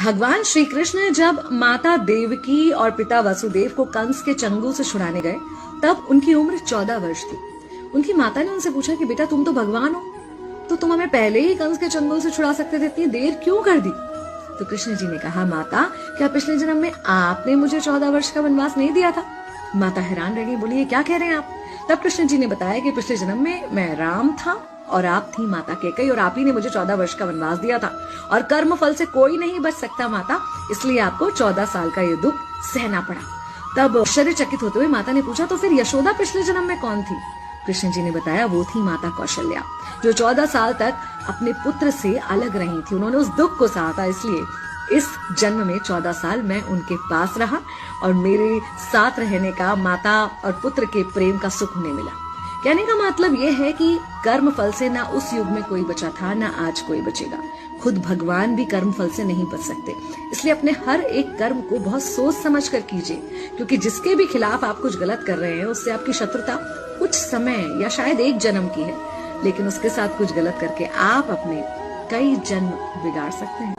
भगवान श्री कृष्ण जब माता देवकी और पिता वसुदेव को कंस के चंगुल से छुड़ाने गए तब उनकी उम्र 14 वर्ष थी। उनकी माता ने उनसे पूछा कि बेटा तुम तो भगवान हो, तो तुम हमें पहले ही कंस के चंगुल से छुड़ा सकते थे, इतनी देर क्यों कर दी? तो कृष्ण जी ने कहा, माता क्या पिछले जन्म में आपने मुझे 14 वर्ष का वनवास नहीं दिया था? माता हैरान रह गई, बोली ये क्या कह रहे हैं आप? तब कृष्ण जी ने बताया कि पिछले जन्म में मैं राम था और आप थी माता कैकेयी और आप ही ने मुझे 14 वर्ष का वनवास दिया था और कर्म फल से कोई नहीं बच सकता माता, इसलिए आपको 14 साल का ये दुख सहना पड़ा। तब आश्चर्यचकित होते हुए माता ने पूछा, तो फिर यशोदा पिछले जन्म में कौन थी? कृष्ण जी ने बताया, वो थी माता कौशल्या, जो 14 साल तक अपने पुत्र से अलग रही थी। उन्होंने उस दुख को सहा था, इसलिए इस जन्म में 14 साल मैं उनके पास रहा और मेरे साथ रहने का माता और पुत्र के प्रेम का सुख उन्हें मिला। कहने का मतलब यह है कि कर्म फल से ना उस युग में कोई बचा था, ना आज कोई बचेगा। खुद भगवान भी कर्म फल से नहीं बच सकते, इसलिए अपने हर एक कर्म को बहुत सोच समझ कर कीजिए, क्योंकि जिसके भी खिलाफ आप कुछ गलत कर रहे हैं उससे आपकी शत्रुता कुछ समय या शायद एक जन्म की है, लेकिन उसके साथ कुछ गलत करके आप अपने कई जन्म बिगाड़ सकते हैं।